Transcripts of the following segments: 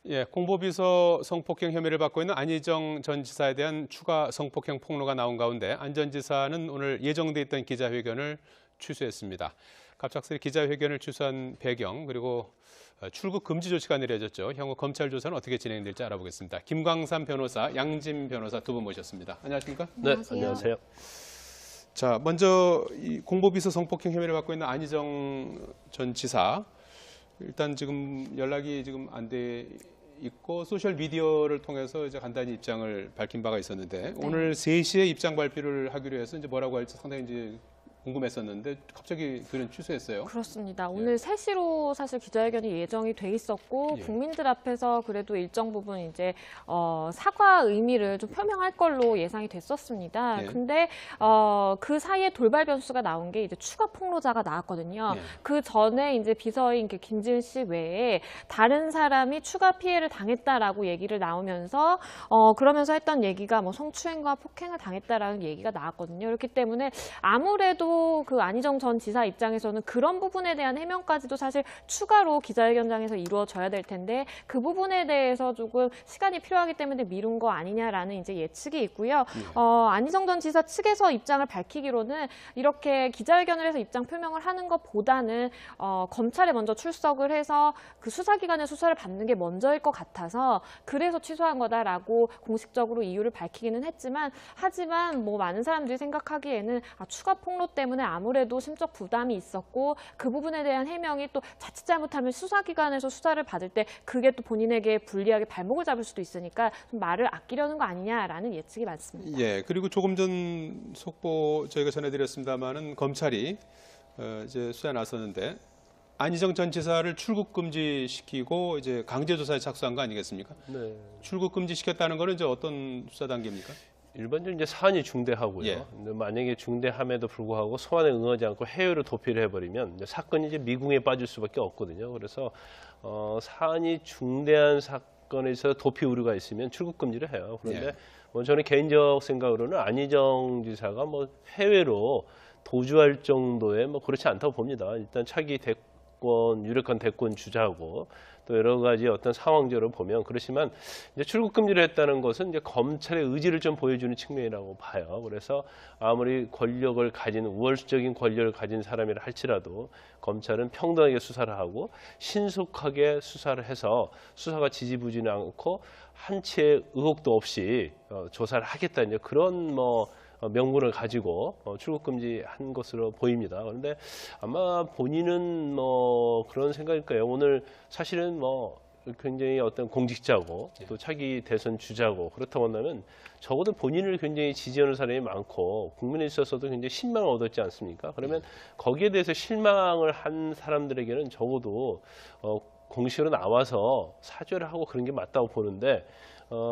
예, 공보비서 성폭행 혐의를 받고 있는 안희정 전 지사에 대한 추가 성폭행 폭로가 나온 가운데 안 전 지사는 오늘 예정돼 있던 기자회견을 취소했습니다. 갑작스레 기자회견을 취소한 배경 그리고 출국 금지 조치가 내려졌죠. 향후 검찰 조사는 어떻게 진행될지 알아보겠습니다. 김광삼 변호사, 양진 변호사 두 분 모셨습니다. 안녕하십니까? 네, 안녕하세요. 자, 먼저 이 공보비서 성폭행 혐의를 받고 있는 안희정 전 지사 일단 지금 연락이 지금 안 돼 있고 소셜 미디어를 통해서 이제 간단히 입장을 밝힌 바가 있었는데 오늘 3시에 입장 발표를 하기로 해서 이제 뭐라고 할지 상당히 이제 궁금했었는데 갑자기 그는 취소했어요. 그렇습니다. 오늘 3시로 사실 기자회견이 예정이 돼 있었고 국민들 앞에서 그래도 일정 부분 이제 사과 의미를 좀 표명할 걸로 예상이 됐었습니다. 근데 그 사이에 돌발 변수가 나온 게 이제 추가 폭로자가 나왔거든요. 그 전에 이제 비서인 김지은 씨 외에 다른 사람이 추가 피해를 당했다라고 얘기를 나오면서 그러면서 했던 얘기가 뭐 성추행과 폭행을 당했다라는 얘기가 나왔거든요. 그렇기 때문에 아무래도 그 안희정 전 지사 입장에서는 그런 부분에 대한 해명까지도 사실 추가로 기자회견장에서 이루어져야 될 텐데 그 부분에 대해서 조금 시간이 필요하기 때문에 미룬 거 아니냐라는 이제 예측이 있고요. 안희정 전 지사 측에서 입장을 밝히기로는 이렇게 기자회견을 해서 입장 표명을 하는 것보다는 검찰에 먼저 출석을 해서 그 수사기관의 수사를 받는 게 먼저일 것 같아서 그래서 취소한 거다라고 공식적으로 이유를 밝히기는 했지만 하지만 뭐 많은 사람들이 생각하기에는 추가 폭로 때문에 아무래도 심적 부담이 있었고 그 부분에 대한 해명이 또 자칫 잘못하면 수사기관에서 수사를 받을 때 그게 또 본인에게 불리하게 발목을 잡을 수도 있으니까 좀 말을 아끼려는 거 아니냐라는 예측이 많습니다. 예, 그리고 조금 전 속보 저희가 전해드렸습니다마는 검찰이 이제 수사에 나섰는데 안희정 전 지사를 출국 금지시키고 이제 강제 조사에 착수한 거 아니겠습니까? 네. 출국 금지시켰다는 거는 이제 어떤 수사 단계입니까? 일반적으로 이제 사안이 중대하고요. 근데 만약에 중대함에도 불구하고 소환에 응하지 않고 해외로 도피를 해버리면 사건이 이제 미궁에 빠질 수밖에 없거든요. 그래서 사안이 중대한 사건에서 도피 우려가 있으면 출국 금지를 해요. 그런데 뭐 저는 개인적 생각으로는 안희정 지사가 뭐 해외로 도주할 정도의 뭐 그렇지 않다고 봅니다. 일단 차기 유력한 대권 주자고 또 여러 가지 어떤 상황적으로 보면 그렇지만 이제 출국 금지를 했다는 것은 이제 검찰의 의지를 좀 보여주는 측면이라고 봐요. 그래서 아무리 권력을 가진 우월적인 권력을 가진 사람이라 할지라도 검찰은 평등하게 수사를 하고 신속하게 수사를 해서 수사가 지지부진하지 않고 한치의 의혹도 없이 조사를 하겠다 이제 그런 명분을 가지고 출국 금지한 것으로 보입니다. 그런데 아마 본인은 그런 생각일 거예요. 오늘 사실은 굉장히 어떤 공직자고 또 차기 대선 주자고 그렇다고 한다면 적어도 본인을 굉장히 지지하는 사람이 많고 국민에 있어서도 굉장히 신망을 얻었지 않습니까? 그러면 거기에 대해서 실망을 한 사람들에게는 적어도 공식으로 나와서 사죄를 하고 그런 게 맞다고 보는데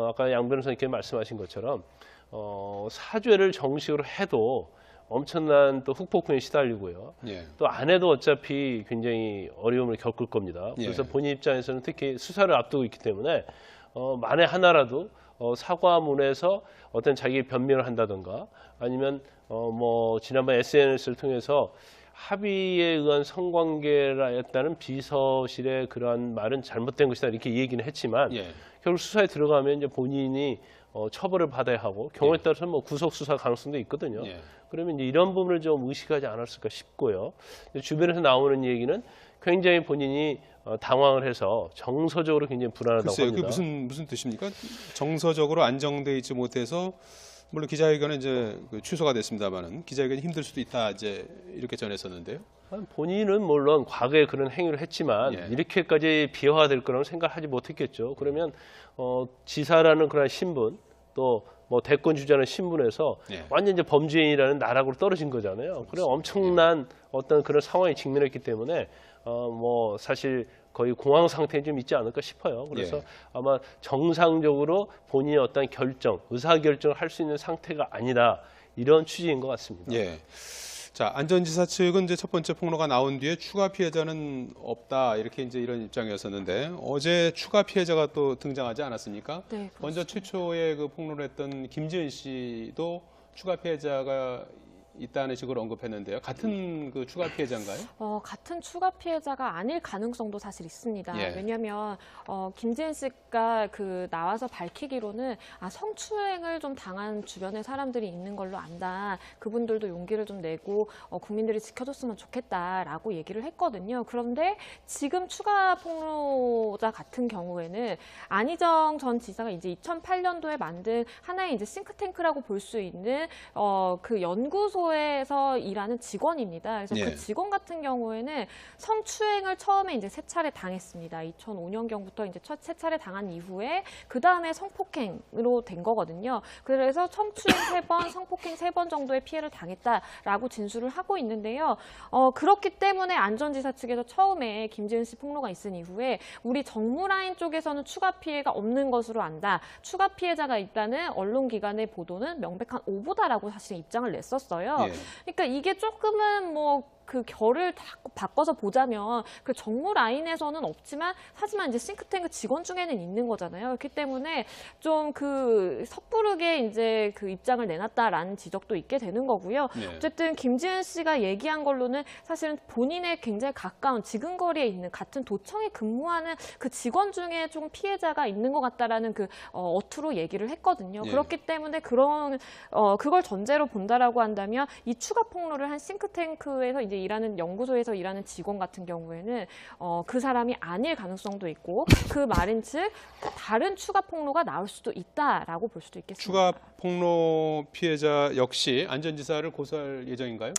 아까 양 변호사님께 말씀하신 것처럼 사죄를 정식으로 해도 엄청난 또 후폭풍에 시달리고요. 또 안 해도 어차피 굉장히 어려움을 겪을 겁니다. 그래서 본인 입장에서는 특히 수사를 앞두고 있기 때문에 만에 하나라도 사과문에서 어떤 자기 변명을 한다든가 아니면 지난번 SNS를 통해서 합의에 의한 성관계라였다는 비서실의 그러한 말은 잘못된 것이다 이렇게 얘기는 했지만 결국 수사에 들어가면 이제 본인이 처벌을 받아야 하고 경우에 따라서 구속 수사 가능성도 있거든요. 그러면 이제 이런 부분을 좀 의식하지 않았을까 싶고요. 주변에서 나오는 얘기는 굉장히 본인이 당황을 해서 정서적으로 굉장히 불안하다고 글쎄요, 합니다. 그게 무슨 뜻입니까? 정서적으로 안정돼 있지 못해서 물론 기자회견은 이제 취소가 됐습니다만은 기자회견이 힘들 수도 있다 이제 이렇게 전했었는데요. 본인은 물론 과거에 그런 행위를 했지만 이렇게까지 비화될 거라는 생각하지 못했겠죠. 그러면 지사라는 그런 신분 또 대권 주자는 신분에서 완전 이제 범죄인이라는 나락으로 떨어진 거잖아요. 그래 엄청난 어떤 그런 상황에 직면했기 때문에 사실 거의 공황 상태에 좀 있지 않을까 싶어요. 그래서 아마 정상적으로 본인의 어떤 의사 결정을 할 수 있는 상태가 아니다 이런 취지인 것 같습니다. 자, 안 전 지사 측은 이제 첫 번째 폭로가 나온 뒤에 추가 피해자는 없다 이렇게 이제 이런 입장이었었는데 어제 추가 피해자가 또 등장하지 않았습니까? 먼저 최초에 그 폭로를 했던 김지은 씨도 추가 피해자가 있다는 식으로 언급했는데요. 같은 그 추가 피해자인가요? 같은 추가 피해자가 아닐 가능성도 사실 있습니다. 예. 왜냐하면 김지은 씨가 나와서 밝히기로는 성추행을 좀 당한 주변에 사람들이 있는 걸로 안다. 그분들도 용기를 좀 내고 국민들이 지켜줬으면 좋겠다라고 얘기를 했거든요. 그런데 지금 추가 폭로자 같은 경우에는 안희정 전 지사가 이제 2008년도에 만든 하나의 이제 싱크탱크라고 볼 수 있는 그 연구소에서 일하는 직원입니다. 그래서 예. 그 직원 같은 경우에는 성추행을 처음에 이제 3차례 당했습니다. 2005년경부터 이제 세 차례 당한 이후에 그 다음에 성폭행으로 된 거거든요. 그래서 성추행 3번, 성폭행 3번 정도의 피해를 당했다라고 진술을 하고 있는데요. 그렇기 때문에 안 전 지사 측에서 처음에 김지은 씨 폭로가 있은 이후에 우리 정무라인 쪽에서는 추가 피해가 없는 것으로 안다. 추가 피해자가 있다는 언론기관의 보도는 명백한 오보다라고 사실 입장을 냈었어요. 예. 그러니까 이게 조금은 그 결을 바꿔서 보자면 그 정무 라인에서는 없지만 하지만 이제 싱크탱크 직원 중에는 있는 거잖아요. 그렇기 때문에 좀 섣부르게 이제 그 입장을 내놨다라는 지적도 있게 되는 거고요. 네. 어쨌든 김지은 씨가 얘기한 걸로는 사실은 본인의 굉장히 가까운 지근거리에 있는 같은 도청에 근무하는 그 직원 중에 좀 피해자가 있는 것 같다라는 어투로 얘기를 했거든요. 예. 그렇기 때문에 그걸 전제로 본다라고 한다면 이 추가 폭로를 한 싱크탱크에서 이제 일하는 연구소에서 일하는 직원 같은 경우에는 그 사람이 아닐 가능성도 있고 그 말인즉 다른 추가 폭로가 나올 수도 있다라고 볼 수도 있겠습니다. 추가 폭로 피해자 역시 안 전 지사를 고소할 예정인가요?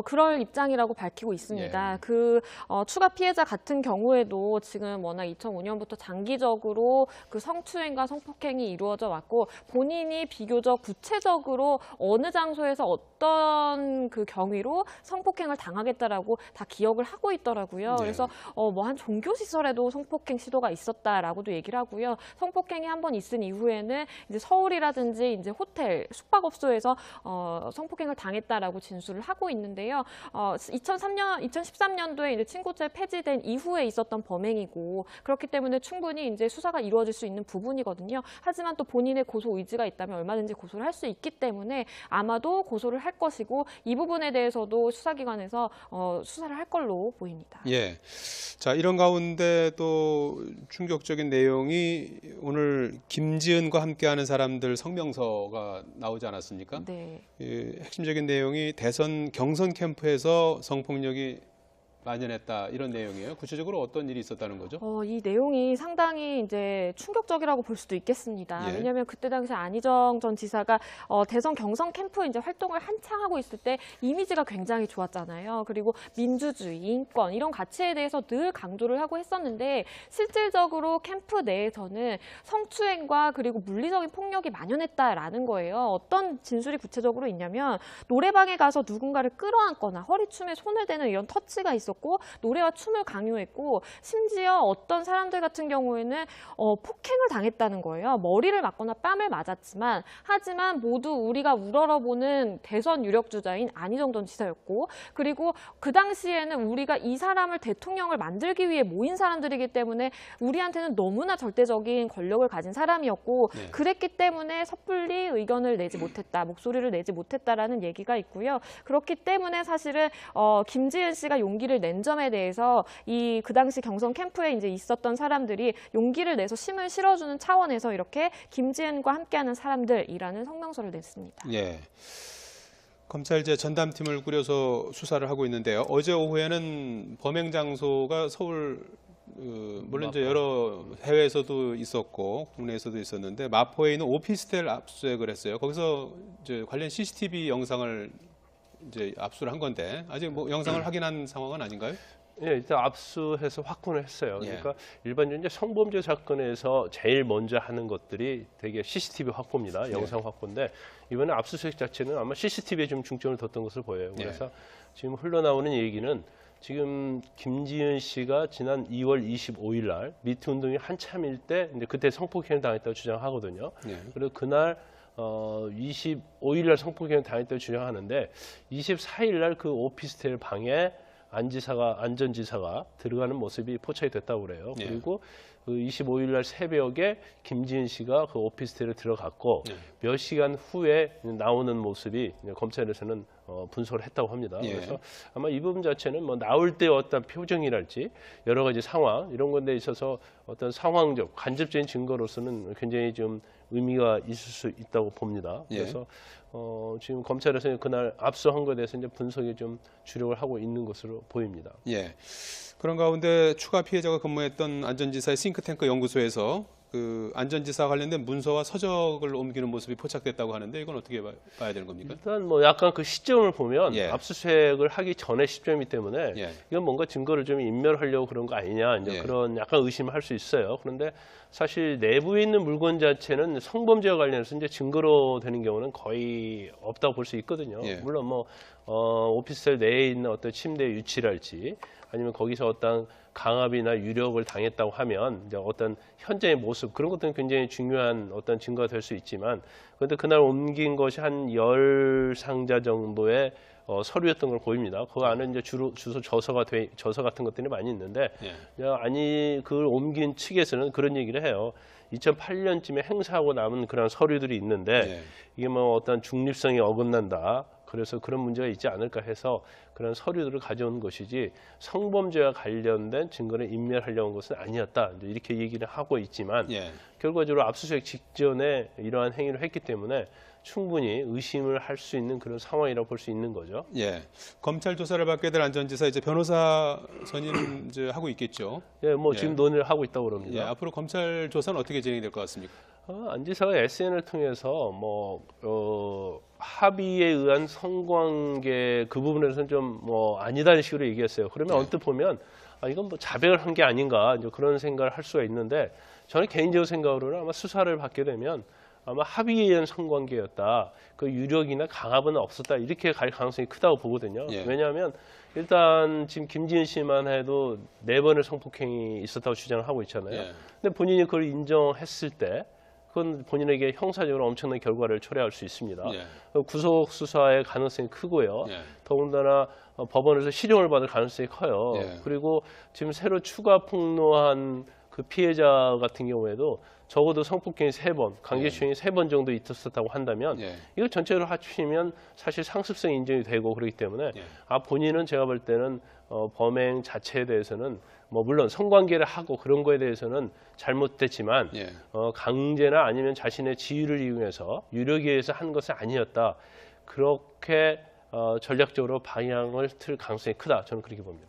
그럴 입장이라고 밝히고 있습니다. 예. 추가 피해자 같은 경우에도 지금 워낙 2005년부터 장기적으로 그 성추행과 성폭행이 이루어져 왔고 본인이 비교적 구체적으로 어느 장소에서 어떤 그 경위로 성폭행을 당하겠다라고 다 기억을 하고 있더라고요. 네. 그래서 한 종교시설에도 성폭행 시도가 있었다라고도 얘기를 하고요. 성폭행이 한 번 있은 이후에는 이제 서울이라든지 이제 호텔, 숙박업소에서 성폭행을 당했다라고 진술을 하고 있는데요. 2013년도에 이제 친고죄 폐지된 이후에 있었던 범행이고 그렇기 때문에 충분히 이제 수사가 이루어질 수 있는 부분이거든요. 하지만 또 본인의 고소 의지가 있다면 얼마든지 고소를 할 수 있기 때문에 아마도 고소를 할 것이고 이 부분에 대해서도 수사기관에서 수사를 할 걸로 보입니다. 예. 자, 이런 가운데 또 충격적인 내용이 오늘 김지은과 함께하는 사람들 성명서가 나오지 않았습니까? 네. 핵심적인 내용이 대선 경선 캠프에서 성폭력이 만연했다 이런 내용이에요. 구체적으로 어떤 일이 있었다는 거죠? 이 내용이 상당히 이제 충격적이라고 볼 수도 있겠습니다. 예. 왜냐하면 그때 당시 안희정 전 지사가 대선 경선 캠프 이제 활동을 한창 하고 있을 때 이미지가 굉장히 좋았잖아요. 그리고 민주주의, 인권 이런 가치에 대해서 늘 강조를 하고 했었는데 실질적으로 캠프 내에서는 성추행과 그리고 물리적인 폭력이 만연했다라는 거예요. 어떤 진술이 구체적으로 있냐면 노래방에 가서 누군가를 끌어안거나 허리춤에 손을 대는 이런 터치가 있었고 노래와 춤을 강요했고 심지어 어떤 사람들 같은 경우에는 폭행을 당했다는 거예요. 머리를 맞거나 뺨을 맞았지만 하지만 모두 우리가 우러러보는 대선 유력 주자인 안희정 전 지사였고 그리고 그 당시에는 우리가 이 사람을 대통령을 만들기 위해 모인 사람들이기 때문에 우리한테는 너무나 절대적인 권력을 가진 사람이었고 네. 그랬기 때문에 섣불리 의견을 내지 못했다, 목소리를 내지 못했다라는 얘기가 있고요. 그렇기 때문에 사실은 김지은 씨가 용기를 낸 점에 대해서 그 당시 경선 캠프에 이제 있었던 사람들이 용기를 내서 힘을 실어주는 차원에서 이렇게 김지은과 함께하는 사람들이라는 성명서를 냈습니다. 예. 검찰 전담팀을 꾸려서 수사를 하고 있는데요. 어제 오후에는 범행 장소가 서울 물론 이제 여러 해외에서도 있었고 국내에서도 있었는데 마포에 있는 오피스텔 압수수색을 했어요. 거기서 이제 관련 CCTV 영상을 이제 압수를 한 건데 아직 뭐 영상을 확인한 상황은 아닌가요? 예, 일단 압수해서 확보를 했어요. 예. 그러니까 일반적으로 이제 성범죄 사건에서 제일 먼저 하는 것들이 되게 CCTV 확보입니다. 영상 확보인데 이번에 압수수색 자체는 아마 CCTV에 좀 중점을 뒀던 것으로 보여요. 그래서 지금 흘러나오는 얘기는 지금 김지은 씨가 지난 2월 25일 날 미투 운동이 한참일 때 이제 그때 성폭행을 당했다고 주장하거든요. 네. 그리고 그날 25일 날 성폭행을 당했다고 주장하는데 24일 날 그 오피스텔 방에 안 전 지사가 들어가는 모습이 포착이 됐다고 그래요. 예. 그리고 그 25일 날 새벽에 김지은 씨가 그 오피스텔에 들어갔고 몇 시간 후에 나오는 모습이 검찰에서는 분석을 했다고 합니다. 그래서 아마 이 부분 자체는 뭐 나올 때 어떤 표정이랄지 여러 가지 상황 이런 건데 있어서 어떤 상황적 간접적인 증거로서는 굉장히 좀 의미가 있을 수 있다고 봅니다. 그래서 지금 검찰에서는 그날 압수한 것에 대해서 이제 분석에 좀 주력을 하고 있는 것으로 보입니다. 예. 그런 가운데 추가 피해자가 근무했던 안전지사의 싱크탱크 연구소에서 그 안전지사 관련된 문서와 서적을 옮기는 모습이 포착됐다고 하는데 이건 어떻게 봐야 되는 겁니까? 일단 뭐 약간 그 시점을 보면 예. 압수수색을 하기 전의 시점이기 때문에 이건 뭔가 증거를 좀 인멸하려고 그런 거 아니냐 이제 그런 약간 의심을 할 수 있어요. 그런데 사실 내부에 있는 물건 자체는 성범죄와 관련해서 이제 증거로 되는 경우는 거의 없다고 볼 수 있거든요. 물론 뭐 오피스텔 내에 있는 어떤 침대 유치랄지 아니면 거기서 어떤 강압이나 유력을 당했다고 하면 이제 어떤 현재의 모습 그런 것들은 굉장히 중요한 어떤 증거가 될 수 있지만 그런데 그날 옮긴 것이 한 10상자 정도의 서류였던 걸 보입니다. 그 안에 이제 주로 주소 저서 같은 것들이 많이 있는데 아니 그걸 옮긴 측에서는 그런 얘기를 해요. 2008년쯤에 행사하고 남은 그런 서류들이 있는데 이게 뭐 어떤 중립성이 어긋난다. 그래서 그런 문제가 있지 않을까 해서 그런 서류들을 가져온 것이지 성범죄와 관련된 증거를 인멸하려는 것은 아니었다. 이렇게 얘기를 하고 있지만 결과적으로 압수수색 직전에 이러한 행위를 했기 때문에 충분히 의심을 할 수 있는 그런 상황이라고 볼 수 있는 거죠. 예. 검찰 조사를 받게 될 안전지사 이제 변호사 선임 이제 하고 있겠죠. 뭐 지금 논의를 하고 있다고 그럽니다. 앞으로 검찰 조사는 어떻게 진행될 것 같습니까? 안 지사가 SN을 통해서 합의에 의한 성관계 그 부분에서는 좀 아니다는 식으로 얘기했어요. 그러면 언뜻 보면 이건 뭐 자백을 한 게 아닌가 이제 그런 생각을 할 수가 있는데 저는 개인적으로 생각으로는 아마 수사를 받게 되면 아마 합의에 의한 성관계였다. 그 유력이나 강압은 없었다. 이렇게 갈 가능성이 크다고 보거든요. 왜냐하면 일단 지금 김지은 씨만 해도 4번의 성폭행이 있었다고 주장을 하고 있잖아요. 근데 본인이 그걸 인정했을 때 그건 본인에게 형사적으로 엄청난 결과를 초래할 수 있습니다. 구속 수사의 가능성이 크고요. 더군다나 법원에서 실형을 받을 가능성이 커요. 그리고 지금 새로 추가 폭로한 그 피해자 같은 경우에도 적어도 성폭행이 3번, 강제추행이 3번 정도 있었다고 한다면 이거 전체로 합치면 사실 상습성이 인정이 되고 그렇기 때문에 본인은 제가 볼 때는 범행 자체에 대해서는 물론 성관계를 하고 그런 거에 대해서는 잘못됐지만 강제나 아니면 자신의 지위를 이용해서 유력에 의해서 한 것은 아니었다. 그렇게 전략적으로 방향을 틀 가능성이 크다. 저는 그렇게 봅니다.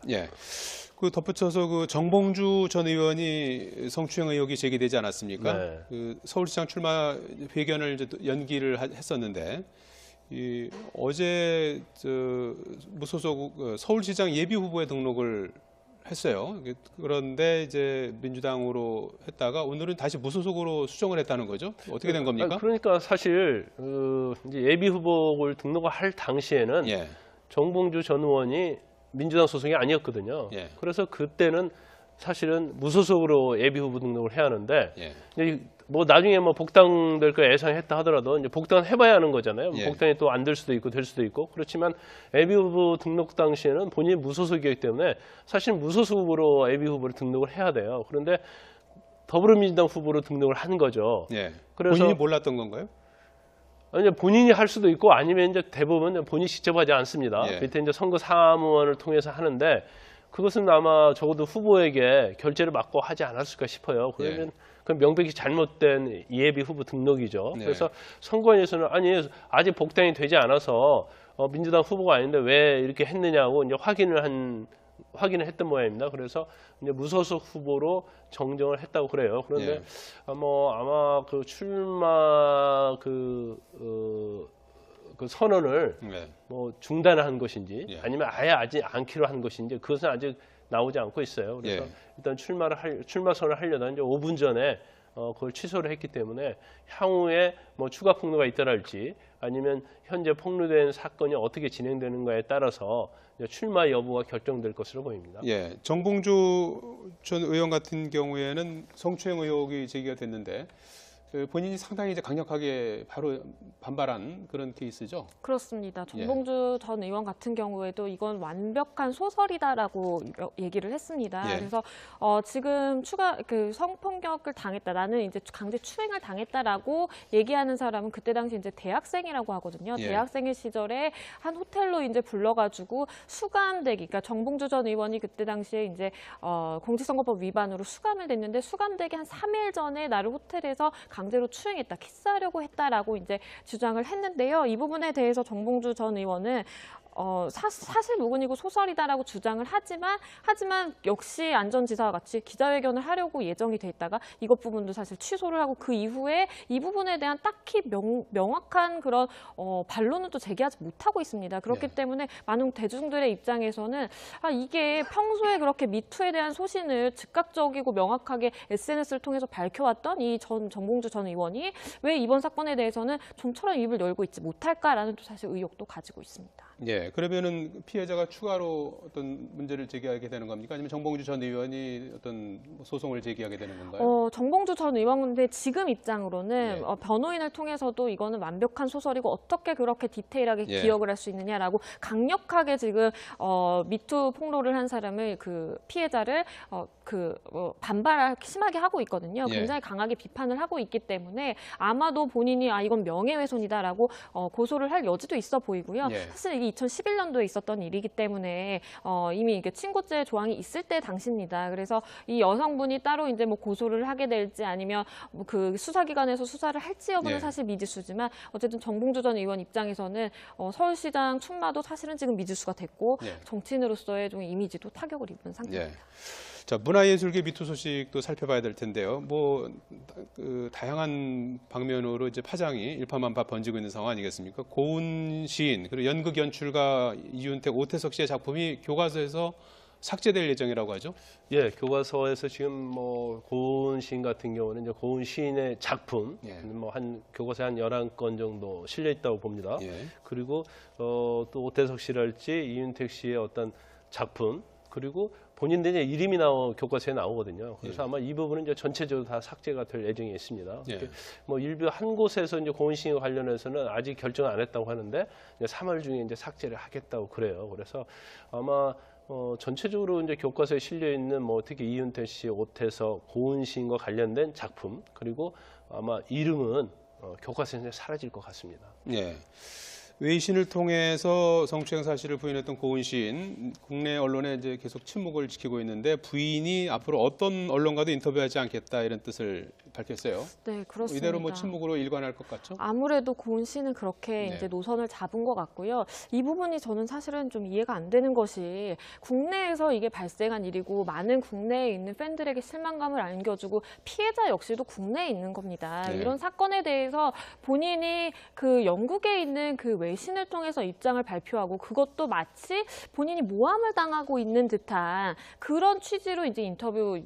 그 덧붙여서 그 정봉주 전 의원이 성추행 의혹이 제기되지 않았습니까? 그 서울시장 출마 회견을 이제 연기를 했었는데 어제 무소속 서울시장 예비 후보에 등록을 했어요. 그런데 이제 민주당으로 했다가 오늘은 다시 무소속으로 수정을 했다는 거죠. 어떻게 된 겁니까? 그러니까 사실 이제 예비 후보를 등록을 할 당시에는 정봉주 전 의원이 민주당 소속이 아니었거든요. 그래서 그때는 사실은 무소속으로 예비 후보 등록을 해야 하는데 뭐 나중에 복당될 거 예상했다 하더라도 이제 복당은 해봐야 하는 거잖아요. 복당이 또 안 될 수도 있고 될 수도 있고 그렇지만 예비 후보 등록 당시에는 본인이 무소속이기 때문에 사실 무소속 후보로 예비 후보를 등록을 해야 돼요. 그런데 더불어민주당 후보로 등록을 한 거죠. 그래서 본인이 몰랐던 건가요? 이제 본인이 할 수도 있고 아니면 이제 대부분 본인이 직접 하지 않습니다. 밑에 이제 선거 사무원을 통해서 하는데 그것은 아마 적어도 후보에게 결재를 맡고 하지 않았을까 싶어요. 그러면 그 명백히 잘못된 예비 후보 등록이죠. 그래서 선관위에서는 아니 아직 복당이 되지 않아서 민주당 후보가 아닌데 왜 이렇게 했느냐고 이제 확인을 했던 모양입니다. 그래서 이제 무소속 후보로 정정을 했다고 그래요. 그런데 아마 그 출마 그 선언을 중단한 것인지 아니면 아예 아직 않기로 한 것인지 그것은 아직 나오지 않고 있어요. 그래서 일단 출마 선언을 하려다 이제 5분 전에 그걸 취소를 했기 때문에 향후에 추가 폭로가 있더랄지 아니면 현재 폭로된 사건이 어떻게 진행되는가에 따라서 출마 여부가 결정될 것으로 보입니다. 정봉주 전 의원 같은 경우에는 성추행 의혹이 제기가 됐는데 본인이 상당히 이제 강력하게 바로 반발한 그런 케이스죠. 그렇습니다. 정봉주 전 의원 같은 경우에도 이건 완벽한 소설이다라고 얘기를 했습니다. 그래서 지금 성폭력을 당했다, 나는 이제 강제 추행을 당했다라고 얘기하는 사람은 그때 당시 이제 대학생이라고 하거든요. 대학생의 시절에 한 호텔로 이제 불러가지고 수감되기, 그러니까 정봉주 전 의원이 그때 당시에 이제 공직선거법 위반으로 수감을 됐는데 수감되기 한 3일 전에 나를 호텔에서 강제로 추행했다, 키스하려고 했다라고 이제 주장을 했는데요. 이 부분에 대해서 정봉주 전 의원은 사실 무근이고 소설이다라고 주장을 하지만 역시 안 전 지사와 같이 기자회견을 하려고 예정이 돼 있다가 이것 부분도 사실 취소를 하고 그 이후에 이 부분에 대한 딱히 명확한 그런 반론은 또 제기하지 못하고 있습니다. 그렇기 때문에 많은 대중들의 입장에서는 이게 평소에 그렇게 미투에 대한 소신을 즉각적이고 명확하게 SNS를 통해서 밝혀왔던 이 정봉주 전 의원이 왜 이번 사건에 대해서는 좀처럼 입을 열고 있지 못할까라는 또 사실 의혹도 가지고 있습니다. 그러면은 피해자가 추가로 어떤 문제를 제기하게 되는 겁니까? 아니면 정봉주 전 의원이 어떤 소송을 제기하게 되는 건가요? 정봉주 전 의원인데 지금 입장으로는 변호인을 통해서도 이거는 완벽한 소설이고 어떻게 그렇게 디테일하게 기억을 할 수 있느냐라고 강력하게 지금 미투 폭로를 한 사람을 그 피해자를 반발을 심하게 하고 있거든요. 굉장히 강하게 비판을 하고 있기 때문에 아마도 본인이 이건 명예훼손이다라고 고소를 할 여지도 있어 보이고요. 사실 이게 2011년도에 있었던 일이기 때문에 이미 이게 친고죄 조항이 있을 때 당시입니다. 그래서 이 여성분이 따로 이제 뭐 고소를 하게 될지 아니면 그 수사기관에서 수사를 할지 여부는 사실 미지수지만 어쨌든 정봉주 전 의원 입장에서는 서울시장 출마도 사실은 지금 미지수가 됐고 정치인으로서의 좀 이미지도 타격을 입은 상태입니다. 자, 문화예술계 미투 소식도 살펴봐야 될 텐데요. 다양한 방면으로 이제 파장이 일파만파 번지고 있는 상황 아니겠습니까? 고은 시인 그리고 연극 연출가 이윤택, 오태석 씨의 작품이 교과서에서 삭제될 예정이라고 하죠? 교과서에서 지금 고은 시인 같은 경우는 이제 고은 시인의 작품 한 교과서에 한 11건 정도 실려 있다고 봅니다. 그리고 또 오태석 씨랄지 이윤택 씨의 어떤 작품 그리고 본인들의 이름이 교과서에 나오거든요. 그래서 아마 이 부분은 이제 전체적으로 다 삭제가 될 예정이 있습니다. 일부 한 곳에서 이제 고은 시인과 관련해서는 아직 결정을 안 했다고 하는데 이제 3월 중에 이제 삭제를 하겠다고 그래요. 그래서 아마 전체적으로 이제 교과서에 실려 있는 특히 이윤택 씨, 오태석, 고은 시인과 관련된 작품 그리고 아마 이름은 교과서에서 사라질 것 같습니다. 외신을 통해서 성추행 사실을 부인했던 고은 시인, 국내 언론에 이제 계속 침묵을 지키고 있는데 부인이 앞으로 어떤 언론과도 인터뷰하지 않겠다 이런 뜻을 밝혔어요. 네, 그렇습니다. 이대로 침묵으로 일관할 것 같죠? 아무래도 고은 씨는 그렇게 이제 노선을 잡은 것 같고요. 이 부분이 저는 사실은 좀 이해가 안 되는 것이 국내에서 이게 발생한 일이고 많은 국내에 있는 팬들에게 실망감을 안겨주고 피해자 역시도 국내에 있는 겁니다. 이런 사건에 대해서 본인이 그 영국에 있는 그 외신을 통해서 입장을 발표하고 그것도 마치 본인이 모함을 당하고 있는 듯한 그런 취지로 이제 인터뷰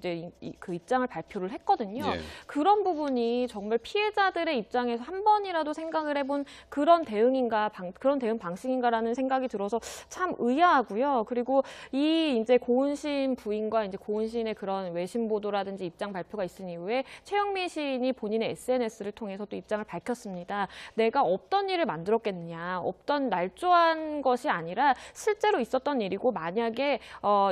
그 입장을 발표를 했거든요. 그런 부분이 정말 피해자들의 입장에서 한 번이라도 생각을 해본 그런 대응인가, 그런 대응 방식인가라는 생각이 들어서 참 의아하고요. 그리고 이 이제 고은 시인 부인과 이제 고은 시인의 그런 외신 보도라든지 입장 발표가 있은 이후에 최영미 시인이 본인의 SNS를 통해서 또 입장을 밝혔습니다. 내가 없던 일을 만들었겠느냐, 없던 날조한 것이 아니라 실제로 있었던 일이고 만약에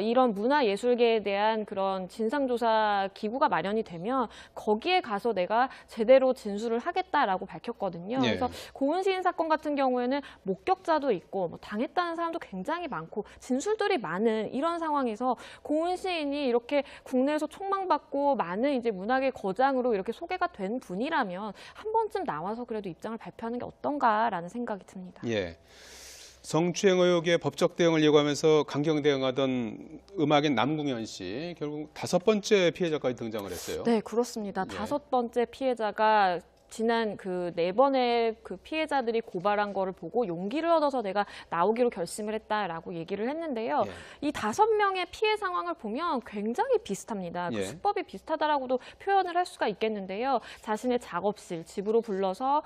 이런 문화예술계에 대한 그런 진상조사 기구가 마련이 되면 거기에 가서 내가 제대로 진술을 하겠다라고 밝혔거든요. 그래서 고은 시인 사건 같은 경우에는 목격자도 있고 당했다는 사람도 굉장히 많고 진술들이 많은 이런 상황에서 고은 시인이 이렇게 국내에서 촉망받고 많은 이제 문학의 거장으로 이렇게 소개가 된 분이라면 한 번쯤 나와서 그래도 입장을 발표하는 게 어떤가라는 생각이 듭니다. 성추행 의혹의 법적 대응을 요구하면서 강경 대응하던 음악인 남궁현 씨 결국 5번째 피해자까지 등장을 했어요. 네, 그렇습니다. 5번째 피해자가 지난 그 4번의 그 피해자들이 고발한 거를 보고 용기를 얻어서 내가 나오기로 결심을 했다라고 얘기를 했는데요. 이 5명의 피해 상황을 보면 굉장히 비슷합니다. 그 수법이 비슷하다라고도 표현을 할 수가 있겠는데요. 자신의 작업실, 집으로 불러서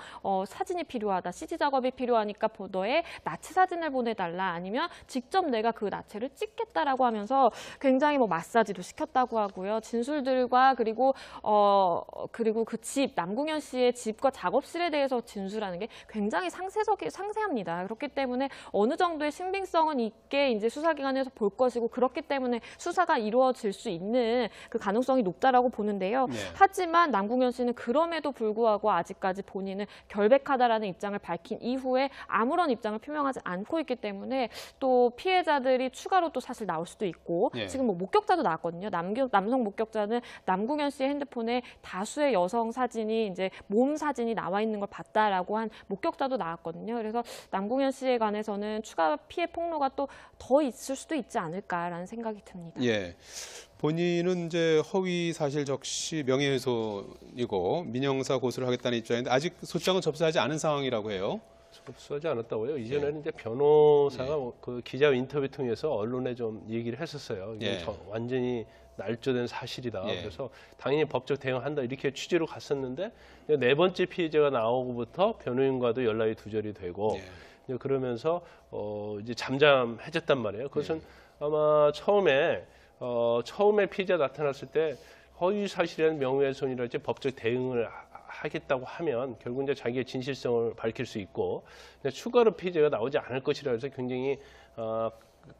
사진이 필요하다, CG 작업이 필요하니까 너의 나체 사진을 보내달라, 아니면 직접 내가 그 나체를 찍겠다라고 하면서 굉장히 뭐 마사지도 시켰다고 하고요. 진술들과 그리고 그 집, 남궁현 씨의 집과 작업실에 대해서 진술하는 게 굉장히 상세합니다. 그렇기 때문에 어느 정도의 신빙성은 있게 이제 수사기관에서 볼 것이고, 그렇기 때문에 수사가 이루어질 수 있는 그 가능성이 높다라고 보는데요. 하지만 남궁현 씨는 그럼에도 불구하고 아직까지 본인은 결백하다라는 입장을 밝힌 이후에 아무런 입장을 표명하지 않고 있기 때문에 또 피해자들이 추가로 또 사실 나올 수도 있고, 지금 뭐 목격자도 나왔거든요. 남성 목격자는 남궁현 씨의 핸드폰에 다수의 여성 사진이 이제 몸 사진이 나와 있는 걸 봤다라고 한 목격자도 나왔거든요. 그래서 남궁현 씨에 관해서는 추가 피해 폭로가 또 더 있을 수도 있지 않을까라는 생각이 듭니다. 예. 본인은 이제 허위 사실 적시 명예훼손이고 민형사 고소를 하겠다는 입장인데 아직 소장은 접수하지 않은 상황이라고 해요. 접수하지 않았다고요? 이전에는 이제 변호사가 그 기자 인터뷰 통해서 언론에 좀 얘기를 했었어요. 이게 완전히 날조된 사실이다. 그래서 당연히 법적 대응한다 이렇게 취지로 갔었는데 4번째 피해자가 나오고부터 변호인과도 연락이 두절이 되고 그러면서 이제 잠잠해졌단 말이에요. 그것은 아마 처음에 피해자 나타났을 때 허위 사실이라는 명예훼손이랄지 법적 대응을 하겠다고 하면 결국 이제 자기의 진실성을 밝힐 수 있고, 근데 추가로 피해자가 나오지 않을 것이라 해서 굉장히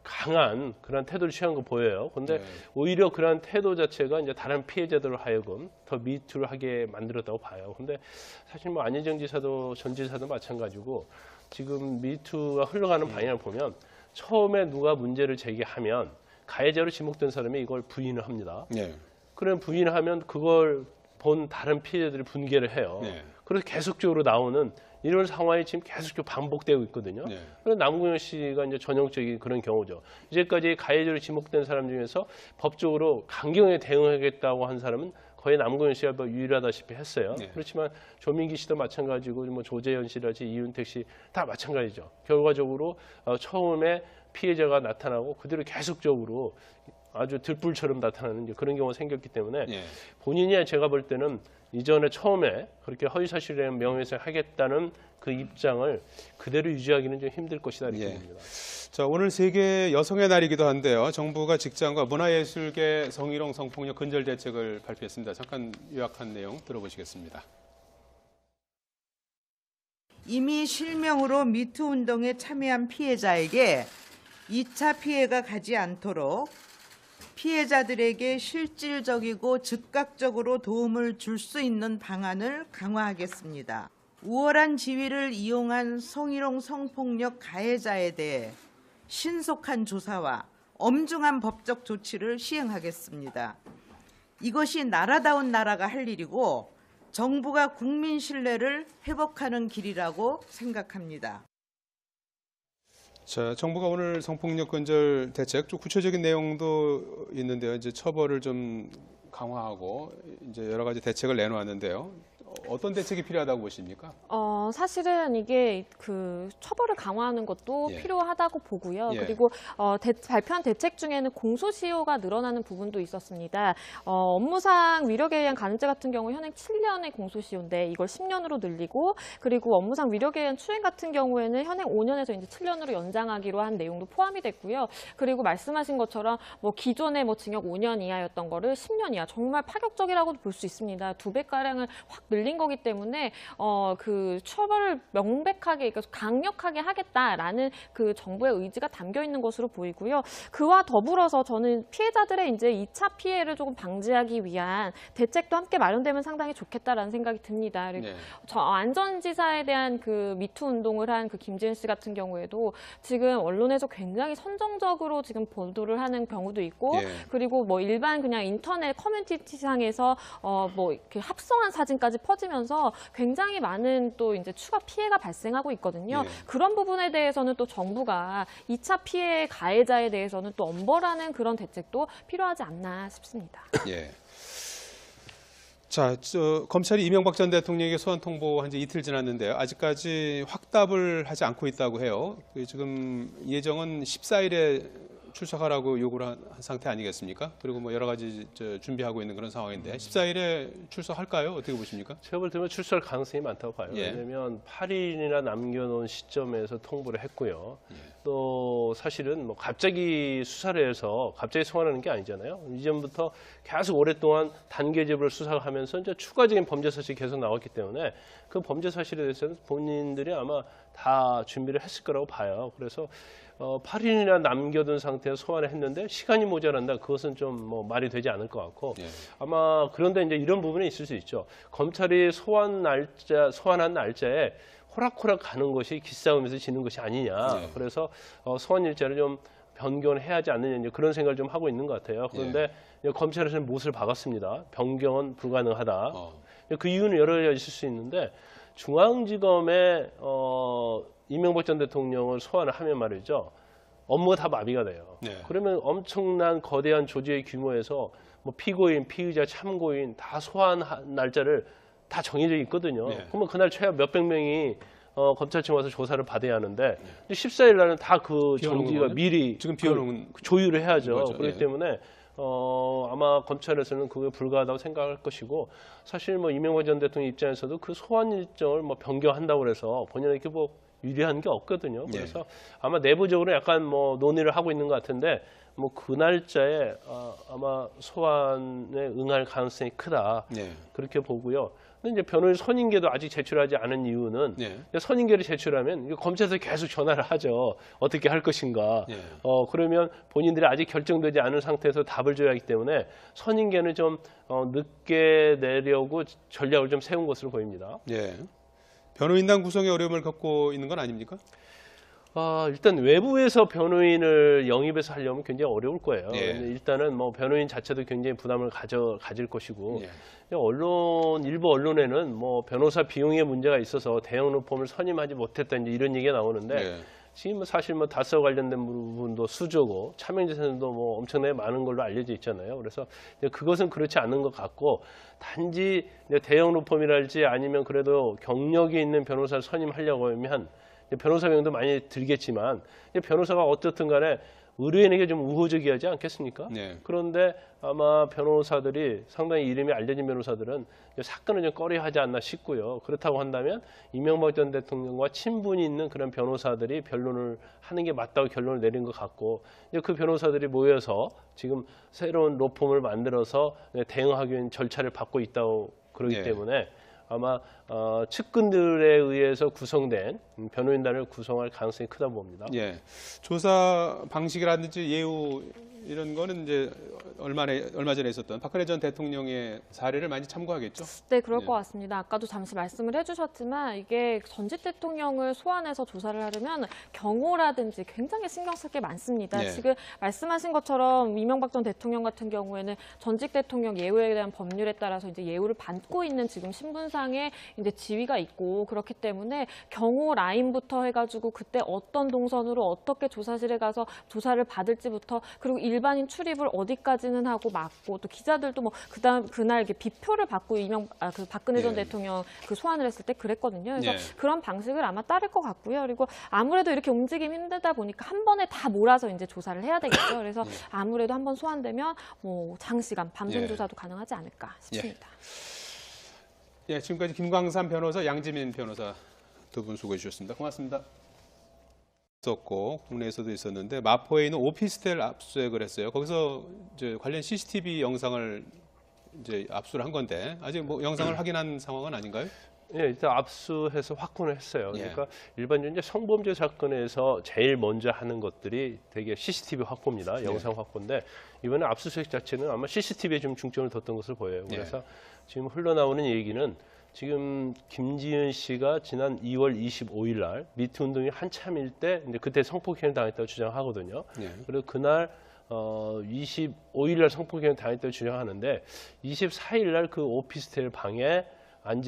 강한 그런 태도를 취한 거 보여요. 그런데 오히려 그런 태도 자체가 이제 다른 피해자들을 하여금 더 미투를 하게 만들었다고 봐요. 근데 사실 뭐 안희정 지사도 전 지사도 마찬가지고 지금 미투가 흘러가는 방향을 보면 처음에 누가 문제를 제기하면 가해자로 지목된 사람이 이걸 부인을 합니다. 그럼 부인을 하면 그걸 본 다른 피해자들이 분개를 해요. 그래서 계속적으로 나오는 이런 상황이 지금 계속 반복되고 있거든요. 그래서 남궁현 씨가 이제 전형적인 그런 경우죠. 이제까지 가해자로 지목된 사람 중에서 법적으로 강경하게 대응하겠다고 한 사람은 거의 남궁현 씨가 뭐 유일하다시피 했어요. 그렇지만 조민기 씨도 마찬가지고 뭐 조재현 씨라든지 이윤택 씨 다 마찬가지죠. 결과적으로 처음에 피해자가 나타나고 그대로 계속적으로 아주 들불처럼 나타나는 그런 경우가 생겼기 때문에 본인이 제가 볼 때는 이전에 처음에 그렇게 허위사실이라는 명예훼손을 하겠다는 그 입장을 그대로 유지하기는 좀 힘들 것이다 이렇게 봅니다. 자, 오늘 세계 여성의 날이기도 한데요. 정부가 직장과 문화예술계 성희롱 성폭력 근절 대책을 발표했습니다. 잠깐 요약한 내용 들어보시겠습니다. 이미 실명으로 미투 운동에 참여한 피해자에게 2차 피해가 가지 않도록 피해자들에게 실질적이고 즉각적으로 도움을 줄 수 있는 방안을 강화하겠습니다. 우월한 지위를 이용한 성희롱 성폭력 가해자에 대해 신속한 조사와 엄중한 법적 조치를 시행하겠습니다. 이것이 나라다운 나라가 할 일이고 정부가 국민 신뢰를 회복하는 길이라고 생각합니다. 자, 정부가 오늘 성폭력 근절 대책 좀 구체적인 내용도 있는데요. 이제 처벌을 좀 강화하고 이제 여러 가지 대책을 내놓았는데요. 어떤 대책이 필요하다고 보십니까? 사실은 이게 그 처벌을 강화하는 것도 필요하다고 보고요. 그리고 발표한 대책 중에는 공소시효가 늘어나는 부분도 있었습니다. 업무상 위력에 의한 간음죄 같은 경우 현행 7년의 공소시효인데 이걸 10년으로 늘리고, 그리고 업무상 위력에 의한 추행 같은 경우에는 현행 5년에서 이제 7년으로 연장하기로 한 내용도 포함이 됐고요. 그리고 말씀하신 것처럼 뭐 기존에 뭐 징역 5년 이하였던 거를 10년 이하, 정말 파격적이라고도 볼 수 있습니다. 2배가량을 확 늘린 거기 때문에 그 처벌을 명백하게, 그러니까 강력하게 하겠다라는 그 정부의 의지가 담겨 있는 것으로 보이고요. 그와 더불어서 저는 피해자들의 이제 2차 피해를 조금 방지하기 위한 대책도 함께 마련되면 상당히 좋겠다라는 생각이 듭니다. 그리고 안전지사에 대한 그 미투 운동을 한 그 김지은 씨 같은 경우에도 지금 언론에서 굉장히 선정적으로 지금 보도를 하는 경우도 있고, 그리고 뭐 일반 그냥 인터넷 커뮤니티상에서 뭐 이렇게 합성한 사진까지 퍼지면서 굉장히 많은 또 이제 추가 피해가 발생하고 있거든요. 그런 부분에 대해서는 또 정부가 2차 피해 가해자에 대해서는 또 엄벌하는 그런 대책도 필요하지 않나 싶습니다. 자, 검찰이 이명박 전 대통령에게 소환 통보한 지 이틀 지났는데요. 아직까지 확답을 하지 않고 있다고 해요. 지금 예정은 14일에 출석하라고 요구를 한 상태 아니겠습니까? 그리고 뭐 여러 가지 준비하고 있는 그런 상황인데 14일에 출석할까요? 어떻게 보십니까? 제가 볼 때는 출석 가능성이 많다고 봐요. 예. 왜냐하면 8일이나 남겨놓은 시점에서 통보를 했고요. 또 사실은 뭐 갑자기 수사를 해서 갑자기 소환하는 게 아니잖아요. 이전부터 계속 오랫동안 단계적으로 수사를 하면서 이제 추가적인 범죄 사실이 계속 나왔기 때문에 그 범죄 사실에 대해서는 본인들이 아마 다 준비를 했을 거라고 봐요. 그래서 8일이나 남겨둔 상태에서 소환을 했는데 시간이 모자란다. 그것은 좀 뭐 말이 되지 않을 것 같고 예. 아마 그런데 이제 이런 부분이 있을 수 있죠. 검찰이 소환한 날짜에 호락호락 가는 것이 기싸움에서 지는 것이 아니냐. 예. 그래서 소환 일자를 좀 변경을 해야 하지 않느냐 이제 그런 생각을 좀 하고 있는 것 같아요. 그런데 검찰에서는 못을 박았습니다. 변경은 불가능하다. 그 이유는 여러 가지가 있을 수 있는데 중앙지검에 이명박 전 대통령을 소환을 하면 말이죠. 업무가 다 마비가 돼요. 네. 그러면 엄청난 거대한 조직의 규모에서 뭐 피고인, 피의자, 참고인 다 소환 날짜를 다 정해져 있거든요. 네. 그러면 그날 최하 몇백 명이 검찰청 와서 조사를 받아야 하는데 14일 날은 다 그 정지가 미리 지금 비워놓은 조율을 해야죠. 거죠. 그렇기 예. 때문에 아마 검찰에서는 그게 불가하다고 생각할 것이고 사실 뭐 이명박 전 대통령 입장에서도 그 소환 일정을 뭐 변경한다고 해서 본인에게 뭐 유리한 게 없거든요. 그래서 아마 내부적으로 약간 뭐 논의를 하고 있는 것 같은데 뭐 그 날짜에 아마 소환에 응할 가능성이 크다. 네. 그렇게 보고요. 근데 이제 변호인 선임계도 아직 제출하지 않은 이유는 선임계를 제출하면 이거 검찰에서 계속 전화를 하죠. 어떻게 할 것인가. 그러면 본인들이 아직 결정되지 않은 상태에서 답을 줘야 하기 때문에 선임계는 좀 늦게 내려고 전략을 좀 세운 것으로 보입니다. 예. 변호인단 구성에 어려움을 겪고 있는 건 아닙니까? 일단 외부에서 변호인을 영입해서 하려면 굉장히 어려울 거예요. 일단은 뭐 변호인 자체도 굉장히 부담을 가질 것이고 일부 언론에는 뭐 변호사 비용의 문제가 있어서 대형 로펌을 선임하지 못했다 이제 이런 얘기가 나오는데 지금 사실 뭐 다스와 관련된 부분도 수조고 차명재산도 뭐 엄청나게 많은 걸로 알려져 있잖아요. 그래서 그것은 그렇지 않은 것 같고 단지 대형 로펌이랄지 아니면 그래도 경력이 있는 변호사를 선임하려고 하면 변호사 비용도 많이 들겠지만 변호사가 어떻든 간에 의뢰인에게 좀 우호적이하지 않겠습니까? 그런데 아마 변호사들이 상당히 이름이 알려진 변호사들은 사건을 좀 꺼려하지 않나 싶고요. 그렇다고 한다면 이명박 전 대통령과 친분이 있는 그런 변호사들이 변론을 하는 게 맞다고 결론을 내린 것 같고 그 변호사들이 모여서 지금 새로운 로펌을 만들어서 대응하기 위한 절차를 밟고 있다고 그러기 때문에 아마 측근들에 의해서 구성된 변호인단을 구성할 가능성이 크다고 봅니다. 조사 방식이라든지 예우 이런 거는 이제 얼마 전에 있었던 박근혜 전 대통령의 사례를 많이 참고하겠죠? 네, 그럴 것 같습니다. 아까도 잠시 말씀을 해주셨지만 이게 전직 대통령을 소환해서 조사를 하려면 경호라든지 굉장히 신경 쓸 게 많습니다. 지금 말씀하신 것처럼 이명박 전 대통령 같은 경우에는 전직 대통령 예우에 대한 법률에 따라서 이제 예우를 받고 있는 지금 신분상의 이제 지위가 있고 그렇기 때문에 경호 라인부터 해가지고 그때 어떤 동선으로 어떻게 조사실에 가서 조사를 받을지부터 그리고 일반인 출입을 어디까지는 하고 막고 또 기자들도 뭐 그날 이렇게 비표를 받고 그 박근혜 전 대통령 그 소환을 했을 때 그랬거든요. 그래서 그런 방식을 아마 따를 것 같고요. 그리고 아무래도 이렇게 움직임이 힘들다 보니까 한 번에 다 몰아서 이제 조사를 해야 되겠죠. 그래서 아무래도 한 번 소환되면 뭐 장시간 밤샘 조사도 가능하지 않을까 싶습니다. 지금까지 김광삼 변호사, 양지민 변호사 두 분 수고해 주셨습니다. 고맙습니다. 있었고 국내에서도 있었는데 마포에 있는 오피스텔 압수수색을 했어요. 거기서 이제 관련 CCTV 영상을 이제 압수를 한 건데 아직 뭐 영상을 확인한 상황은 아닌가요? 일단 압수해서 확보를 했어요. 그러니까 일반적으로 이제 성범죄 사건에서 제일 먼저 하는 것들이 되게 CCTV 확보입니다. 영상 확보인데 이번에 압수수색 자체는 아마 CCTV에 좀 중점을 뒀던 것으로 보여요. 그래서 지금 흘러나오는 얘기는 지금 김지은 씨가 지난 2월 25일 날 미투 운동이 한참일 때 이제 그때 성폭행을 당했다고 주장하거든요. 그리고 그날 25일 날 성폭행을 당했다고 주장하는데 24일 날 그 오피스텔 방에 안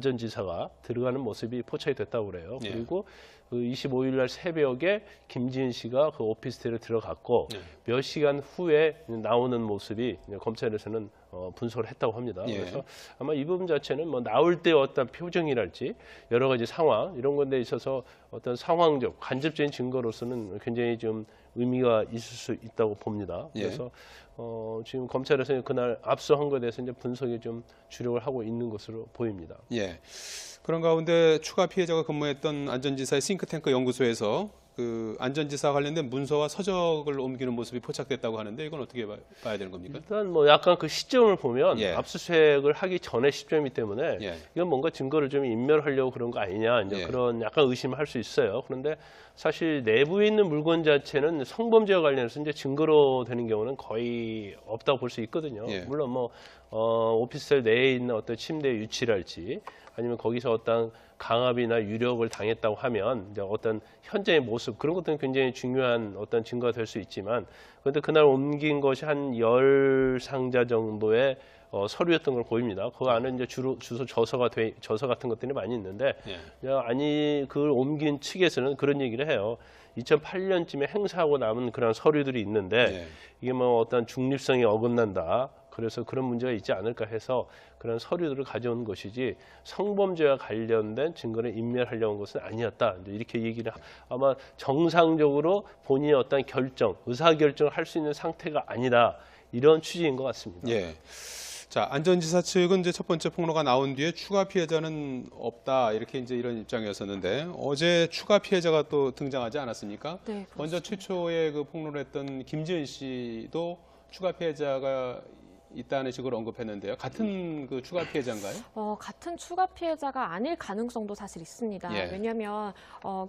전 지사가 들어가는 모습이 포착이 됐다고 그래요. 예. 그리고 그 25일 날 새벽에 김지은 씨가 그 오피스텔에 들어갔고 예. 몇 시간 후에 나오는 모습이 검찰에서는 분석을 했다고 합니다. 예. 그래서 아마 이 부분 자체는 뭐 나올 때 어떤 표정이랄지 여러 가지 상황 이런 건데 있어서 어떤 상황적 간접적인 증거로서는 굉장히 좀 의미가 있을 수 있다고 봅니다. 예. 그래서 지금 검찰에서 그날 압수한 것에 대해서 이제 분석에 좀 주력을 하고 있는 것으로 보입니다. 예. 그런 가운데 추가 피해자가 근무했던 안전지사의 싱크탱크 연구소에서 그 안전지사 관련된 문서와 서적을 옮기는 모습이 포착됐다고 하는데 이건 어떻게 봐야 되는 겁니까? 일단 뭐 약간 그 시점을 보면 예. 압수수색을 하기 전의 시점이기 때문에 예. 이건 뭔가 증거를 좀 인멸하려고 그런 거 아니냐 이제 예. 그런 약간 의심을 할 수 있어요. 그런데 사실 내부에 있는 물건 자체는 성범죄와 관련해서 이제 증거로 되는 경우는 거의 없다고 볼 수 있거든요. 예. 물론 뭐 오피스텔 내에 있는 어떤 침대 위치랄지 아니면 거기서 어떤 강압이나 유력을 당했다고 하면 이제 어떤 현재의 모습 그런 것들은 굉장히 중요한 어떤 증거가 될 수 있지만 그런데 그날 옮긴 것이 한 10상자 정도의 서류였던 걸 보입니다. 그 안에 이제 주소 저서 같은 것들이 많이 있는데 예. 아니 그걸 옮긴 측에서는 그런 얘기를 해요. 2008년쯤에 행사하고 남은 그런 서류들이 있는데 예. 이게 뭐 어떤 중립성이 어긋난다. 그래서 그런 문제가 있지 않을까 해서 그런 서류들을 가져온 것이지 성범죄와 관련된 증거를 인멸하려고 한 것은 아니었다. 이렇게 얘기를 아마 정상적으로 본인의 어떤 의사결정을 할 수 있는 상태가 아니다. 이런 취지인 것 같습니다. 예. 자, 안전지사 측은 이제 첫 번째 폭로가 나온 뒤에 추가 피해자는 없다 이렇게 이제 이런 입장이었었는데 어제 추가 피해자가 또 등장하지 않았습니까? 네, 그렇습니다. 먼저 최초에 그 폭로를 했던 김지은 씨도 추가 피해자가 있다는 식으로 언급했는데요. 같은 그 추가 피해자인가요? 같은 추가 피해자가 아닐 가능성도 사실 있습니다. 예. 왜냐하면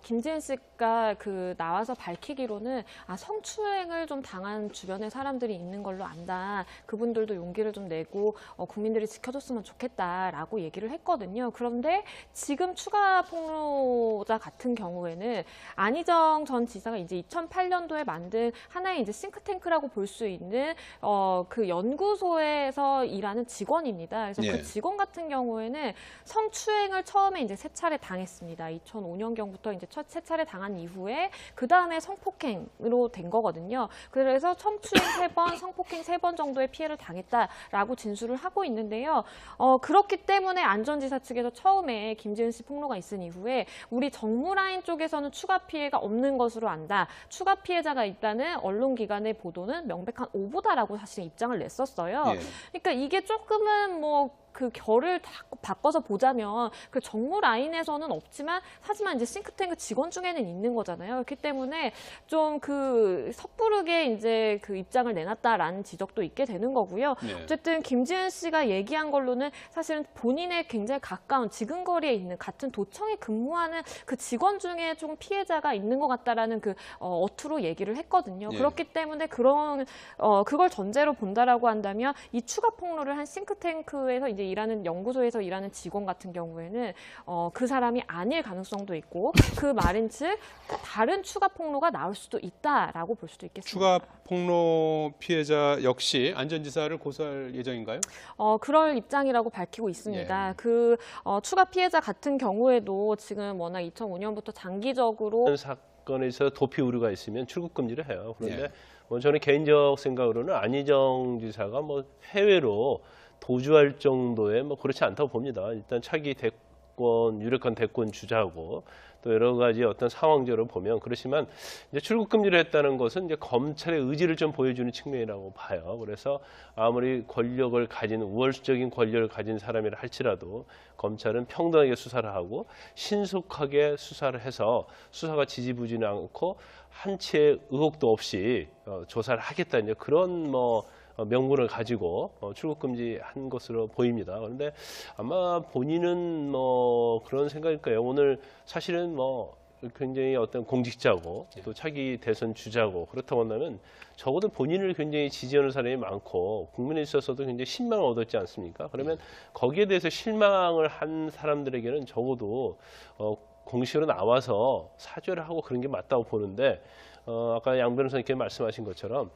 김지은 씨가 그 나와서 밝히기로는 성추행을 좀 당한 주변에 사람들이 있는 걸로 안다. 그분들도 용기를 좀 내고 국민들이 지켜줬으면 좋겠다라고 얘기를 했거든요. 그런데 지금 추가 폭로자 같은 경우에는 안희정 전 지사가 이제 2008년도에 만든 하나의 이제 싱크탱크라고 볼 수 있는 그 연구소에서 일하는 직원입니다. 그래서 예. 그 직원 같은 경우에는 성추행을 처음에 이제 3차례 당했습니다. 2005년경부터 이제 세 차례 당한 이후에 그 다음에 성폭행으로 된 거거든요. 그래서 성추행 3번, 성폭행 3번 정도의 피해를 당했다라고 진술을 하고 있는데요. 그렇기 때문에 안전지사 측에서 처음에 김지은 씨 폭로가 있은 이후에 우리 정무라인 쪽에서는 추가 피해가 없는 것으로 안다. 추가 피해자가 있다는 언론기관의 보도는 명백한 오보다라고 사실 입장을 냈었어요. 예. 그러니까 이게 조금은 그 결을 바꿔서 보자면 그 정무 라인에서는 없지만 하지만 이제 싱크탱크 직원 중에는 있는 거잖아요. 그렇기 때문에 좀 그 섣부르게 이제 그 입장을 내놨다라는 지적도 있게 되는 거고요. 네. 어쨌든 김지은 씨가 얘기한 걸로는 사실은 본인의 굉장히 가까운 지근거리에 있는 같은 도청에 근무하는 그 직원 중에 좀 피해자가 있는 것 같다라는 그 어투로 얘기를 했거든요. 예. 그렇기 때문에 그걸 전제로 본다라고 한다면 이 추가 폭로를 한 싱크탱크에서 이제 일하는 연구소에서 일하는 직원 같은 경우에는 그 사람이 아닐 가능성도 있고 그 말인즉 다른 추가 폭로가 나올 수도 있다라고 볼 수도 있겠습니다. 추가 폭로 피해자 역시 안전지사를 고소할 예정인가요? 그럴 입장이라고 밝히고 있습니다. 예. 추가 피해자 같은 경우에도 지금 워낙 2005년부터 장기적으로 사건에 있어서 도피 우려가 있으면 출국 금지를 해요. 그런데 예. 뭐 저는 개인적 생각으로는 안희정 지사가 뭐 해외로 도주할 정도의 뭐 그렇지 않다고 봅니다. 일단 차기 유력한 대권 주자고 또 여러 가지 어떤 상황적으로 보면 그렇지만 이제 출국 금지를 했다는 것은 이제 검찰의 의지를 좀 보여주는 측면이라고 봐요. 그래서 아무리 우월적인 권력을 가진 사람이라 할지라도 검찰은 평등하게 수사를 하고 신속하게 수사를 해서 수사가 지지부진하지 않고 한치의 의혹도 없이 조사를 하겠다 이제 그런 명분을 가지고 출국 금지한 것으로 보입니다. 그런데 아마 본인은 그런 생각일 거예요. 오늘 사실은 굉장히 어떤 공직자고 또 차기 대선 주자고 그렇다고 한다면 적어도 본인을 굉장히 지지하는 사람이 많고 국민에 있어서도 굉장히 신망을 얻었지 않습니까? 그러면 거기에 대해서 실망을 한 사람들에게는 적어도 공식으로 나와서 사죄를 하고 그런 게 맞다고 보는데 아까 양 변호사님께서 말씀하신 것처럼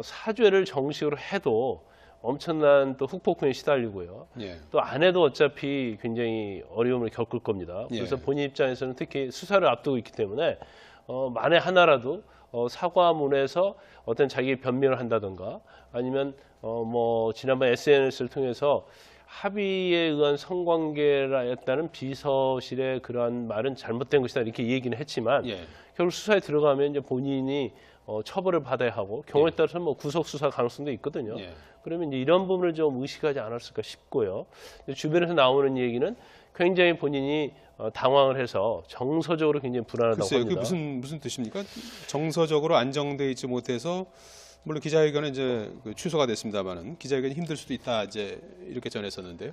사죄를 정식으로 해도 엄청난 또 후폭풍에 시달리고요. 예. 또 아내도 어차피 굉장히 어려움을 겪을 겁니다. 그래서 예. 본인 입장에서는 특히 수사를 앞두고 있기 때문에 만에 하나라도 사과문에서 어떤 자기 변명을 한다든가 아니면 뭐 지난번 SNS를 통해서 합의에 의한 성관계라였다는 비서실의 그러한 말은 잘못된 것이다 이렇게 얘기는 했지만 예. 결국 수사에 들어가면 이제 본인이 처벌을 받아야 하고 경우에 예. 따라서는 뭐 구속 수사 가능성도 있거든요. 예. 그러면 이제 이런 부분을 좀 의식하지 않았을까 싶고요. 주변에서 나오는 얘기는 굉장히 본인이 당황을 해서 정서적으로 굉장히 불안하다고 글쎄요, 합니다. 그 무슨 뜻입니까? 정서적으로 안정돼 있지 못해서 물론 기자회견은 이제 취소가 됐습니다만은 기자회견이 힘들 수도 있다 이제 이렇게 전했었는데요.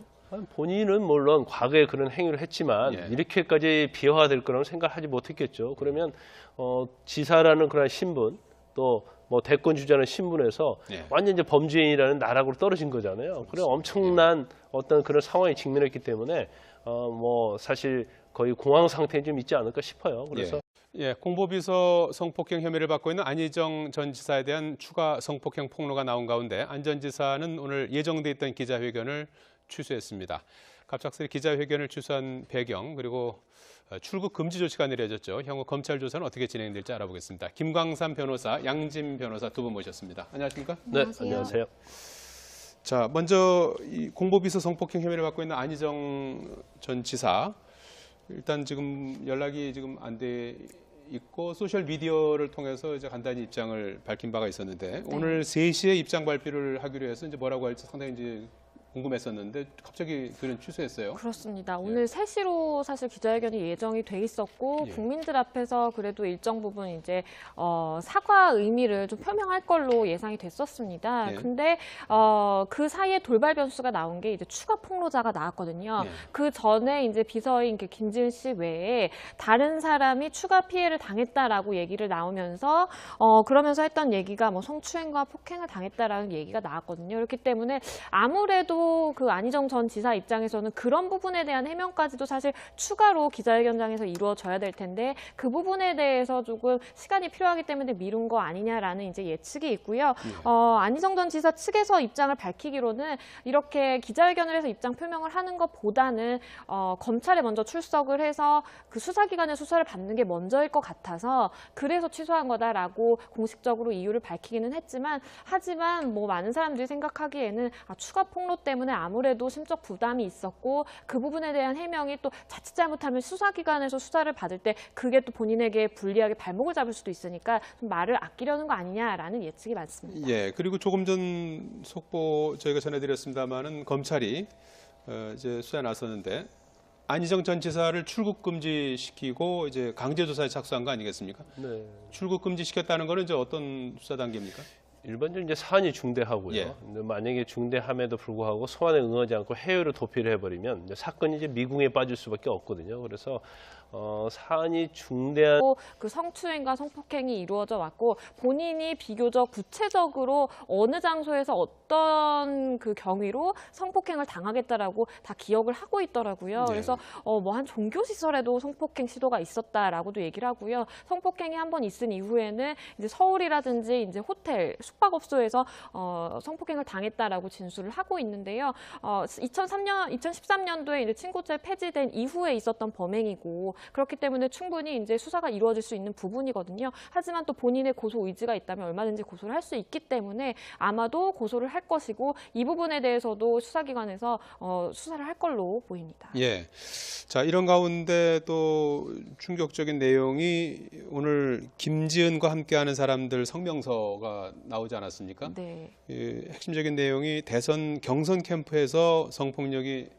본인은 물론 과거에 그런 행위를 했지만 예. 이렇게까지 비화될 거라는 생각하지 못했겠죠. 그러면 지사라는 그런 신분 또 뭐 대권 주자는 신분에서 예. 완전 이제 범죄인이라는 나락으로 떨어진 거잖아요. 그래 엄청난 어떤 그런 상황에 직면했기 때문에 뭐 사실 거의 공황 상태에 좀 있지 않을까 싶어요. 그래서 예, 공보비서 성폭행 혐의를 받고 있는 안희정 전 지사에 대한 추가 성폭행 폭로가 나온 가운데 안 전 지사는 오늘 예정돼 있던 기자회견을 취소했습니다. 갑작스레 기자회견을 취소한 배경 그리고 출국 금지 조치가 내려졌죠. 향후 검찰 조사는 어떻게 진행될지 알아보겠습니다. 김광삼 변호사, 양진 변호사 두 분 모셨습니다. 안녕하십니까? 네, 안녕하세요. 자, 먼저 이 공보비서 성폭행 혐의를 받고 있는 안희정 전 지사 일단 지금 연락이 지금 안 돼 있고 소셜 미디어를 통해서 이제 간단히 입장을 밝힌 바가 있었는데 오늘 3시에 입장 발표를 하기로 해서 이제 뭐라고 할지 상당히 이제 궁금했었는데 갑자기 그는 취소했어요. 그렇습니다. 오늘 3시로 사실 기자회견이 예정이 돼 있었고 예. 국민들 앞에서 그래도 일정 부분 이제 사과 의미를 좀 표명할 걸로 예상이 됐었습니다. 예. 근데 그 사이에 돌발 변수가 나온 게 이제 추가 폭로자가 나왔거든요. 예. 그 전에 이제 비서인 김지은 씨 외에 다른 사람이 추가 피해를 당했다라고 얘기를 나오면서 그러면서 했던 얘기가 뭐 성추행과 폭행을 당했다라는 얘기가 나왔거든요. 그렇기 때문에 아무래도 그 안희정 전 지사 입장에서는 그런 부분에 대한 해명까지도 사실 추가로 기자회견장에서 이루어져야 될 텐데 그 부분에 대해서 조금 시간이 필요하기 때문에 미룬 거 아니냐라는 이제 예측이 있고요. 안희정 전 지사 측에서 입장을 밝히기로는 이렇게 기자회견을 해서 입장 표명을 하는 것보다는 검찰에 먼저 출석을 해서 그 수사기관의 수사를 받는 게 먼저일 것 같아서 그래서 취소한 거다라고 공식적으로 이유를 밝히기는 했지만 하지만 뭐 많은 사람들이 생각하기에는 추가 폭로 때문에 아무래도 심적 부담이 있었고 그 부분에 대한 해명이 또 자칫 잘못하면 수사기관에서 수사를 받을 때 그게 또 본인에게 불리하게 발목을 잡을 수도 있으니까 좀 말을 아끼려는 거 아니냐라는 예측이 많습니다. 예, 그리고 조금 전 속보 저희가 전해드렸습니다만은 검찰이 이제 수사에 나섰는데 안희정 전 지사를 출국 금지시키고 이제 강제 조사에 착수한 거 아니겠습니까? 네. 출국 금지시켰다는 거는 이제 어떤 수사 단계입니까? 일반적으로 이제 사안이 중대하고요. 예. 근데 만약에 중대함에도 불구하고 소환에 응하지 않고 해외로 도피를 해버리면 이제 사건이 이제 미궁에 빠질 수밖에 없거든요. 그래서 사안이 중대한 그 성추행과 성폭행이 이루어져 왔고 본인이 비교적 구체적으로 어느 장소에서 어떤 그 경위로 성폭행을 당하겠다라고 다 기억을 하고 있더라고요. 네. 그래서 뭐 한 종교 시설에도 성폭행 시도가 있었다라고도 얘기를 하고요. 성폭행이 한 번 있은 이후에는 이제 서울이라든지 이제 호텔 숙박업소에서 성폭행을 당했다라고 진술을 하고 있는데요. 2013년도에 이제 친고죄 폐지된 이후에 있었던 범행이고 그렇기 때문에 충분히 이제 수사가 이루어질 수 있는 부분이거든요. 하지만 또 본인의 고소 의지가 있다면 얼마든지 고소를 할 수 있기 때문에 아마도 고소를 할 것이고 이 부분에 대해서도 수사기관에서 수사를 할 걸로 보입니다. 예. 자, 이런 가운데 또 충격적인 내용이 오늘 김지은과 함께하는 사람들 성명서가 나오지 않았습니까? 네. 핵심적인 내용이 대선 경선 캠프에서 성폭력이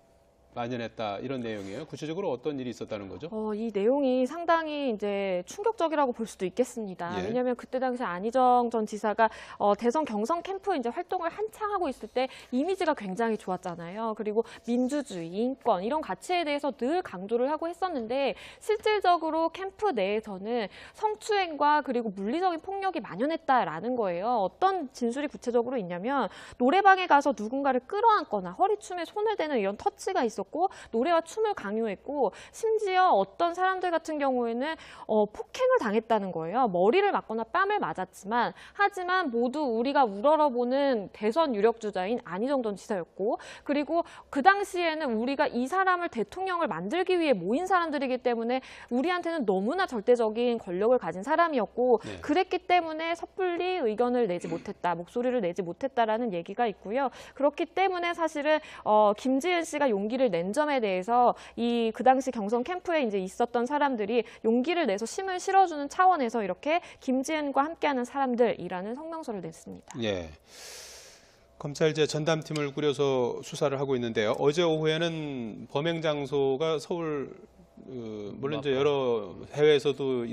만연했다 이런 내용이에요. 구체적으로 어떤 일이 있었다는 거죠? 이 내용이 상당히 이제 충격적이라고 볼 수도 있겠습니다. 예. 왜냐하면 그때 당시 안희정 전 지사가 대선 경선 캠프 이제 활동을 한창 하고 있을 때 이미지가 굉장히 좋았잖아요. 그리고 민주주의, 인권 이런 가치에 대해서 늘 강조를 하고 했었는데 실질적으로 캠프 내에서는 성추행과 그리고 물리적인 폭력이 만연했다라는 거예요. 어떤 진술이 구체적으로 있냐면 노래방에 가서 누군가를 끌어안거나 허리춤에 손을 대는 이런 터치가 있었고 있었고 노래와 춤을 강요했고 심지어 어떤 사람들 같은 경우에는 폭행을 당했다는 거예요. 머리를 맞거나 뺨을 맞았지만 하지만 모두 우리가 우러러보는 대선 유력 주자인 안희정 전 지사였고 그리고 그 당시에는 우리가 이 사람을 대통령을 만들기 위해 모인 사람들이기 때문에 우리한테는 너무나 절대적인 권력을 가진 사람이었고 네. 그랬기 때문에 섣불리 의견을 내지 못했다, 목소리를 내지 못했다라는 얘기가 있고요. 그렇기 때문에 사실은 김지은 씨가 용기를 낸 점에 대해서 그 당시 경선 캠프에 이제 있었던 사람들이 용기를 내서 힘을 실어주는 차원에서 이렇게 김지은과 함께하는 사람들이라는 성명서를 냈습니다. 예. 검찰 전담팀을 꾸려서 수사를 하고 있는데요. 어제 오후에는 범행 장소가 서울, 물론 이제 여러 해외에서도